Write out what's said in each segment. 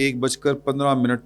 1:15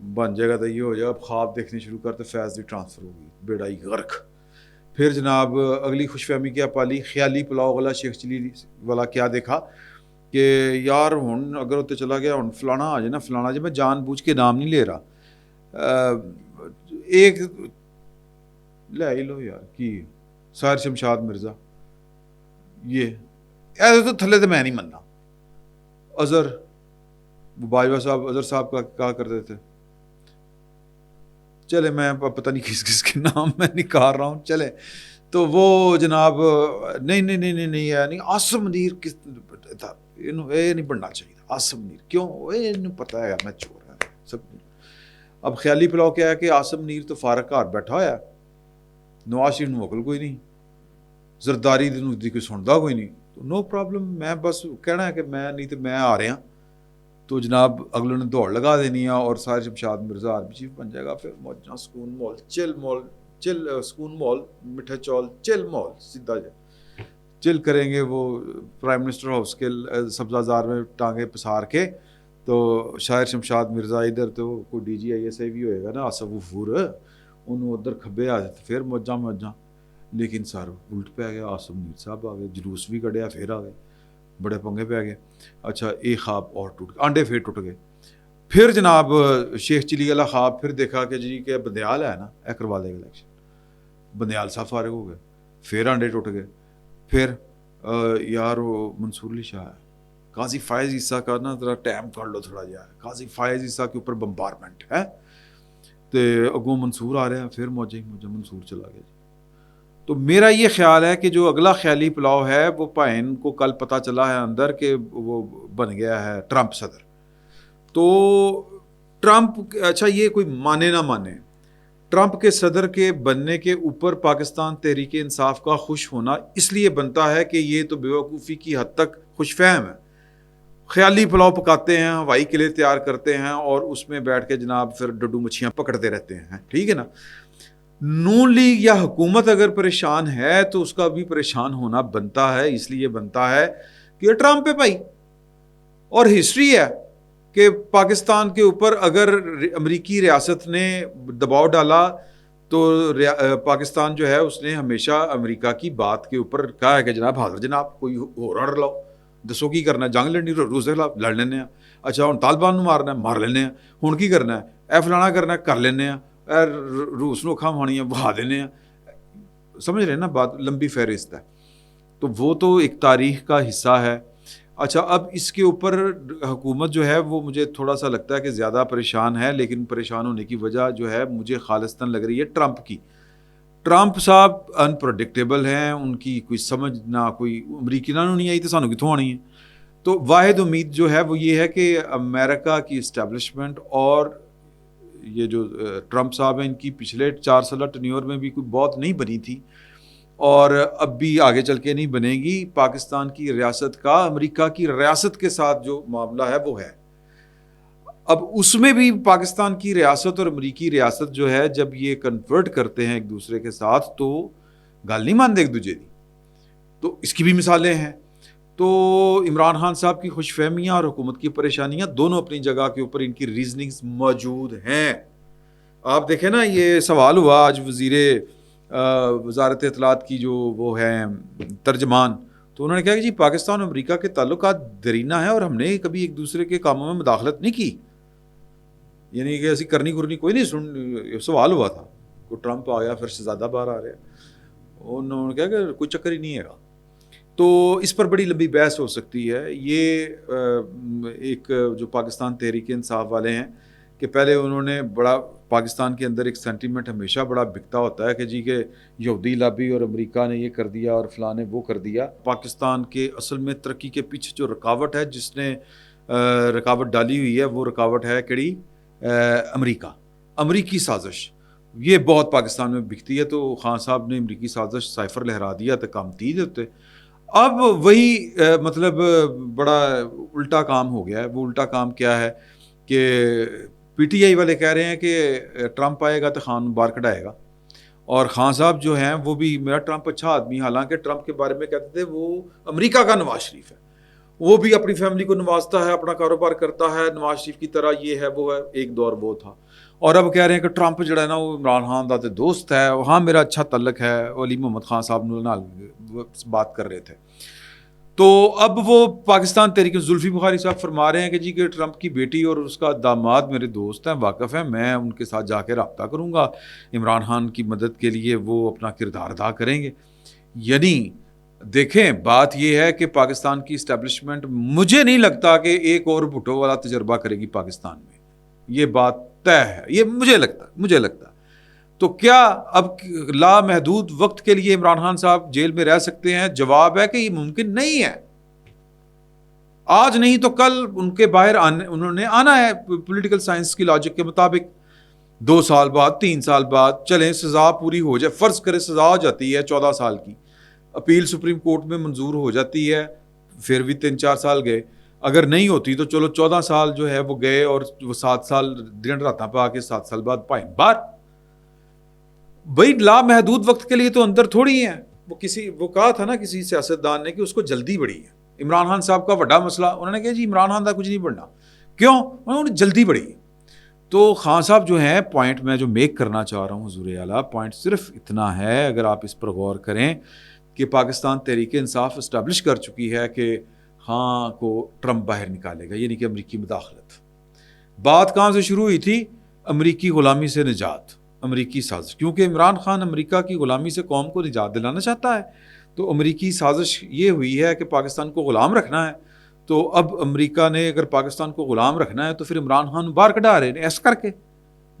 بن جائے گا تو یہ ہو جائے گا. اب خواب دیکھنے شروع کرتے فیض بھی ٹرانسفر ہو گئی, بیڑا ہی غرق. پھر جناب اگلی خوش فہمی کیا پالی, خیالی پلاؤ والا شیخ چلی والا کیا دیکھا کہ یار ہن اگر اتنے چلا گیا ہن فلانا آ جائے نا فلانا جی, میں جان بوجھ کے نام نہیں لے رہا, ایک لے ہی لو یار کی ساحر شمشاد مرزا, یہ ایسے تو تھلے تو میں نہیں مننا. اظہر باجوہ صاحب اظہر صاحب کا کہا کرتے تھے, چلے میں پتہ نہیں کس کس کے نام میں نکال رہا ہوں, چلے تو وہ جناب نہیں یعنی عاصم منیر کس تھا, یہ نہیں بننا چاہیے عاصم منیر, کیوں یہ پتہ ہے میں چور ہے سب. اب خیالی پلاؤ کیا ہے کہ عاصم منیر تو فارغ گھر بیٹھا ہوا ہے, نواز شریف نو عقل کوئی نہیں, زرداری دی کوئی سنتا کوئی نہیں, تو نو پرابلم, میں بس کہنا ہے کہ میں نہیں تو میں آ رہا. تو جناب اگلوں نے دوڑ لگا دینی ہے اور ساحر شمشاد مرزا آرمی چیف بن جائے گا. پھر موجاں سکون مال چل سکون مال میٹھا چول چل مال سیدھا جائے چل کریں گے. وہ پرائم منسٹر ہاؤس کے سبزہ زار میں ٹانگیں پسار کے, تو شاعر شمشاد مرزا ادھر تو کوئی D G I S I بھی ہوئے گا نا آصف غفور, انہوں ادھر کھبے آ جاتے پھر موجاں. لیکن سر الٹ پہ گیا, عاصم منیر صاحب آ گئے, جلوس بھی کڈیا, پھر آ گئے, بڑے پنگے پہ گئے. اچھا ایک خواب اور ٹوٹ گئے, آنڈے پھر ٹوٹ گئے. پھر جناب شیخ چلی والا خواب پھر دیکھا کہ جی کہ بندیال ہے نا اے کروا دے گا الیکشن, بندیال صاحب فارغ ہو گئے, پھر آنڈے ٹوٹ گئے. پھر یار وہ منصور علی شاہ ہے, قاضی فائز عیسیٰ کا نا ذرا ٹائم کر لو تھوڑا جا, قاضی فائز عیسیٰ کے اوپر بمبارمنٹ ہے, تو اگوں منصور آ رہا ہے, پھر موجہ منصور چلا گیا. تو میرا یہ خیال ہے کہ جو اگلا خیالی پلاؤ ہے وہ پائن کو کل پتہ چلا ہے اندر کہ وہ بن گیا ہے ٹرمپ صدر. تو ٹرمپ اچھا یہ کوئی مانے نہ مانے, ٹرمپ کے صدر کے بننے کے اوپر پاکستان تحریک انصاف کا خوش ہونا اس لیے بنتا ہے کہ یہ تو بیوقوفی کی حد تک خوش فہم ہے. خیالی پلاؤ پکاتے ہیں, ہوائی قلعے تیار کرتے ہیں اور اس میں بیٹھ کے جناب پھر ڈڈو مچھیاں پکڑتے رہتے ہیں, ٹھیک ہے نا. نون لیگ یا حکومت اگر پریشان ہے تو اس کا بھی پریشان ہونا بنتا ہے, اس لیے بنتا ہے کہ ٹرمپ پہ بھائی, اور ہسٹری ہے کہ پاکستان کے اوپر اگر امریکی ریاست نے دباؤ ڈالا تو پاکستان جو ہے اس نے ہمیشہ امریکہ کی بات کے اوپر کہا ہے کہ جناب حاضر جناب کوئی ہو رہا لاؤ, دسو کی کرنا ہے, جنگ لڑنی روس کے خلاف لڑ لینے ہیں, اچھا ہوں طالبان مارنا ہے مار لینے ہیں, ہوں کی کرنا ہے اے فلانا کرنا ہے کر لینے ہیں, روس نو کھا ہونی ہے بہا دینے ہیں, سمجھ رہے ہیں نا بات, لمبی فہرست ہے. تو وہ تو ایک تاریخ کا حصہ ہے. اچھا اب اس کے اوپر حکومت جو ہے وہ مجھے تھوڑا سا لگتا ہے کہ زیادہ پریشان ہے, لیکن پریشان ہونے کی وجہ جو ہے مجھے خالصتاً لگ رہی ہے ٹرمپ کی. ٹرمپ صاحب انپروڈکٹیبل ہیں, ان کی کوئی سمجھ نہ کوئی امریکی نہ نہیں آئی تو سانو کتوں آنی ہے. تو واحد امید جو ہے وہ یہ ہے کہ امریکہ کی اسٹیبلشمنٹ اور یہ جو ٹرمپ صاحب ہیں ان کی پچھلے 4 سالہ ٹینیور میں بھی کوئی بہت نہیں بنی تھی اور اب بھی آگے چل کے نہیں بنے گی. پاکستان کی ریاست کا امریکہ کی ریاست کے ساتھ جو معاملہ ہے وہ ہے. اب اس میں بھی پاکستان کی ریاست اور امریکی ریاست جو ہے جب یہ کنورٹ کرتے ہیں ایک دوسرے کے ساتھ تو گل نہیں مانتے ایک دوسرے کی. تو اس کی بھی مثالیں ہیں. تو عمران خان صاحب کی خوش فہمیاں اور حکومت کی پریشانیاں دونوں اپنی جگہ کے اوپر ان کی ریزننگز موجود ہیں. آپ دیکھیں نا یہ سوال ہوا آج وزارت اطلاعات کی جو وہ ہیں ترجمان, تو انہوں نے کہا کہ جی پاکستان اور امریکہ کے تعلقات درینہ ہیں اور ہم نے کبھی ایک دوسرے کے کاموں میں مداخلت نہیں کی, یعنی کہ ایسی کرنی کوئی نہیں. سوال ہوا تھا, کوئی ٹرمپ آ گیا پھر شہزادہ باہر آ رہے ہیں, انہوں نے کہا کہ کوئی چکر ہی نہیں ہے گا. تو اس پر بڑی لمبی بحث ہو سکتی ہے. یہ ایک جو پاکستان تحریک انصاف والے ہیں کہ پہلے انہوں نے بڑا پاکستان کے اندر ایک سینٹیمنٹ ہمیشہ بڑا بکتا ہوتا ہے کہ جی کہ یہودی لابی اور امریکہ نے یہ کر دیا اور فلاں نے وہ کر دیا. پاکستان کے اصل میں ترقی کے پیچھے جو رکاوٹ ہے, جس نے رکاوٹ ڈالی ہوئی ہے, وہ رکاوٹ ہے کڑی امریکہ, امریکی سازش. یہ بہت پاکستان میں بکتی ہے. تو خان صاحب نے امریکی سازش سائفر لہرا دیا تو کام تھی دیتے. اب وہی مطلب بڑا الٹا کام ہو گیا ہے. وہ الٹا کام کیا ہے کہ پی ٹی آئی والے کہہ رہے ہیں کہ ٹرمپ آئے گا تو خان بار کٹائے گا, اور خان صاحب جو ہیں وہ بھی میرا ٹرمپ اچھا آدمی, حالانکہ ٹرمپ کے بارے میں کہتے تھے وہ امریکہ کا نواز شریف ہے. وہ بھی اپنی فیملی کو نوازتا ہے, اپنا کاروبار کرتا ہے, نواز شریف کی طرح یہ ہے وہ ہے, ایک دور وہ تھا. اور اب کہہ رہے ہیں کہ ٹرمپ جو ہے نا وہ عمران خان کا دوست ہے. ہاں میرا اچھا تعلق ہے, علی محمد خان صاحب بات کر رہے تھے. تو اب وہ پاکستان تحریک زلفی بخاری صاحب فرما رہے ہیں کہ جی کہ ٹرمپ کی بیٹی اور اس کا داماد میرے دوست ہیں, واقف ہیں, میں ان کے ساتھ جا کے رابطہ کروں گا, عمران خان کی مدد کے لیے وہ اپنا کردار ادا کریں گے. یعنی دیکھیں بات یہ ہے کہ پاکستان کی اسٹیبلشمنٹ مجھے نہیں لگتا کہ ایک اور بھٹو والا تجربہ کرے گی پاکستان میں, یہ بات طے ہے, یہ مجھے لگتا. تو کیا اب لامحدود وقت کے لیے عمران خان صاحب جیل میں رہ سکتے ہیں؟ جواب ہے کہ یہ ممکن نہیں ہے. آج نہیں تو کل ان کے باہر انہوں نے آنا ہے پولیٹیکل سائنس کی لاجک کے مطابق. 2 سال بعد 3 سال بعد چلیں سزا پوری ہو جائے, فرض کرے سزا ہو جاتی ہے 14 سال کی, اپیل سپریم کورٹ میں منظور ہو جاتی ہے, پھر بھی 3-4 سال گئے. اگر نہیں ہوتی تو چلو 14 سال جو ہے وہ گئے, اور وہ 7 سال دن راتاں پا کے 7 سال بعد پائیں باہر. بھائی لامحدود وقت کے لیے تو اندر تھوڑی ہیں. وہ کہا تھا نا کسی سیاستدان نے کہ اس کو جلدی بڑی ہے. عمران خان صاحب کا بڑا مسئلہ, انہوں نے کہا جی عمران خان کا کچھ نہیں بڑھنا, کیوں؟ انہوں نے جلدی بڑی ہے. تو خان صاحب جو ہیں, پوائنٹ میں جو میک کرنا چاہ رہا ہوں حضور اعلیٰ, پوائنٹ صرف اتنا ہے, اگر آپ اس پر غور کریں کہ پاکستان تحریک انصاف اسٹیبلش کر چکی ہے کہ ہاں کو ٹرمپ باہر نکالے گا, یعنی کہ امریکی مداخلت. بات کہاں سے شروع ہوئی تھی؟ امریکی غلامی سے نجات, امریکی سازش, کیونکہ عمران خان امریکہ کی غلامی سے قوم کو نجات دلانا چاہتا ہے. تو امریکی سازش یہ ہوئی ہے کہ پاکستان کو غلام رکھنا ہے. تو اب امریکہ نے اگر پاکستان کو غلام رکھنا ہے تو پھر عمران خان باہر کٹا رہے ہیں ایسا کر کے.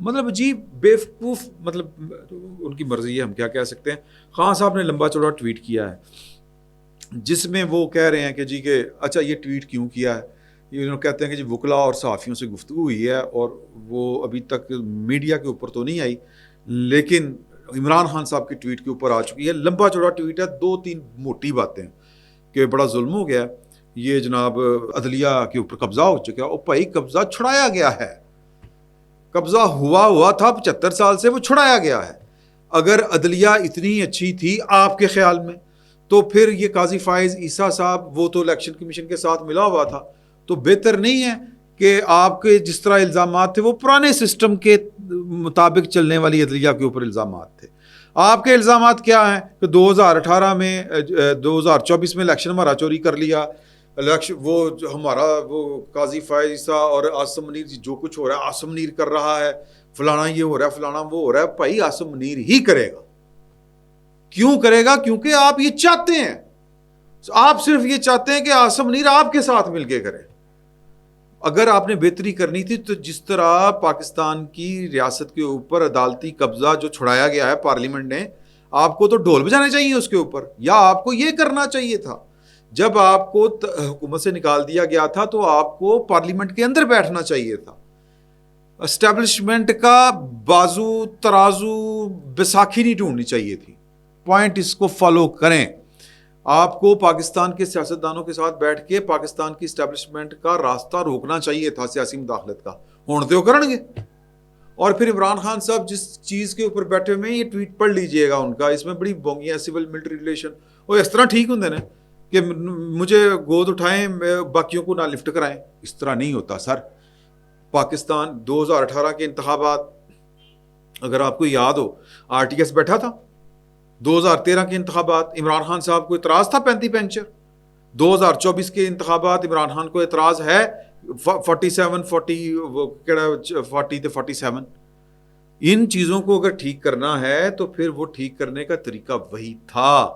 مطلب عجیب بیوقوف, مطلب ان کی مرضی ہے, ہم کیا کہہ سکتے ہیں. خان صاحب نے لمبا چوڑا ٹویٹ کیا ہے جس میں وہ کہہ رہے ہیں کہ جی کہ اچھا یہ ٹویٹ کیوں کیا ہے. یہ کہتے ہیں کہ جی وکلاء اور صحافیوں سے گفتگو ہوئی ہے اور وہ ابھی تک میڈیا کے اوپر تو نہیں آئی, لیکن عمران خان صاحب کی ٹویٹ کے اوپر آ چکی ہے. لمبا چوڑا ٹویٹ ہے, 2-3 موٹی باتیں کہ بڑا ظلم ہو گیا, یہ جناب عدلیہ کے اوپر قبضہ ہو چکا ہے. اور بھائی قبضہ چھڑایا گیا ہے, قبضہ ہوا تھا 75 سال سے, وہ چھڑایا گیا ہے. اگر عدلیہ اتنی اچھی تھی آپ کے خیال میں تو پھر یہ قاضی فائز عیسیٰ صاحب, وہ تو الیکشن کمیشن کے ساتھ ملا ہوا تھا, تو بہتر نہیں ہے کہ آپ کے جس طرح الزامات تھے وہ پرانے سسٹم کے مطابق چلنے والی عدلیہ کے اوپر الزامات تھے. آپ کے الزامات کیا ہیں کہ 2018 میں 2024 میں الیکشن ہمارا چوری کر لیا, الیکشن وہ ہمارا وہ قاضی فائز عیسیٰ اور عاصم منیر جو کچھ ہو رہا ہے عاصم منیر کر رہا ہے, فلانا یہ ہو رہا ہے فلانا وہ ہو رہا ہے. بھائی عاصم منیر ہی کرے گا. کیوں کرے گا؟ کیونکہ آپ یہ چاہتے ہیں, آپ صرف یہ چاہتے ہیں کہ عاصم منیر آپ کے ساتھ مل کے کرے. اگر آپ نے بہتری کرنی تھی تو جس طرح پاکستان کی ریاست کے اوپر عدالتی قبضہ جو چھڑایا گیا ہے پارلیمنٹ نے, آپ کو تو ڈھول بجانے چاہیے اس کے اوپر, یا آپ کو یہ کرنا چاہیے تھا جب آپ کو حکومت سے نکال دیا گیا تھا تو آپ کو پارلیمنٹ کے اندر بیٹھنا چاہیے تھا. اسٹیبلشمنٹ کا بازو ترازو بیساکھی نہیں ڈھونڈنی چاہیے تھی. پوائنٹ اس کو فالو کریں. آپ کو پاکستان کے سیاستدانوں کے ساتھ بیٹھ کے پاکستان کی اسٹیبلشمنٹ کا راستہ روکنا چاہیے تھا سیاسی مداخلت کا. ہونے تو کریں گے. اور پھر عمران خان صاحب جس چیز کے اوپر بیٹھے ہوئے ہیں, یہ ٹویٹ پڑھ لیجئے گا ان کا, اس میں بڑی بونگی ہے سول ملٹری ریلیشن, اور اس طرح ٹھیک ہوں نا کہ مجھے گود اٹھائیں باقیوں کو نہ لفٹ کرائیں. اس طرح نہیں ہوتا سر. پاکستان 2018 کے انتخابات اگر آپ کو یاد ہو, آر ٹی ایس بیٹھا تھا. 2013 کے انتخابات عمران خان صاحب کو اعتراض تھا 35 پینچر. 2024 کے انتخابات عمران خان کو اعتراض ہے 47. ان چیزوں کو اگر ٹھیک کرنا ہے تو پھر وہ ٹھیک کرنے کا طریقہ وہی تھا,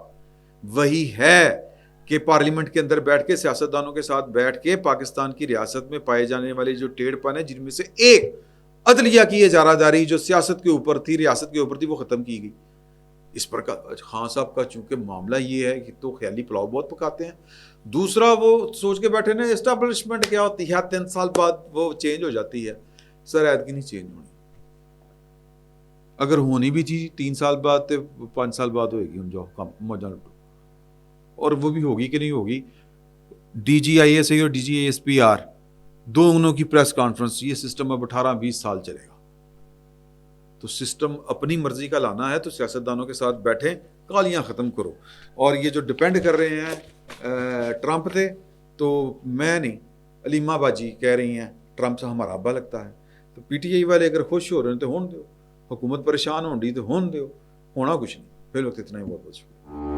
وہی ہے کہ پارلیمنٹ کے اندر بیٹھ کے سیاستدانوں کے ساتھ بیٹھ کے پاکستان کی ریاست میں پائے جانے والے جو ٹیڑھ پن ہیں, جن میں سے ایک عدلیہ کی اجارہ داری جو سیاست کے اوپر تھی, ریاست کے اوپر تھی, وہ ختم کی گئی. اس پر خان صاحب کا چونکہ معاملہ یہ ہے کہ تو خیالی پلاؤ بہت پکاتے ہیں. دوسرا وہ سوچ کے بیٹھے نا اسٹیبلشمنٹ کیا ہوتی ہے 3 سال بعد وہ چینج ہو جاتی ہے. سر ایتکی نہیں چینج ہونی. اگر ہونی بھی تھی 3 سال بعد تو 5 سال بعد ہوئے گی ان جو موجہ لٹو, اور وہ بھی ہوگی کہ نہیں ہوگی. D G I S I اور DG ISPR دونوں کی پریس کانفرنس, یہ سسٹم اب 18-20 سال چلے گا. تو سسٹم اپنی مرضی کا لانا ہے تو سیاستدانوں کے ساتھ بیٹھیں, کالیاں ختم کرو. اور یہ جو ڈپینڈ کر رہے ہیں ٹرمپ تھے, تو میں نہیں, علیمہ باجی کہہ رہی ہیں ٹرمپ سے ہمارا ابا لگتا ہے. تو پی ٹی آئی والے اگر خوش ہو رہے ہیں تو ہون دو, حکومت پریشان ہون ڈی تو ہون دو, ہونا کچھ نہیں. پھر وقت اتنا ہی, بہت بہت شکریہ.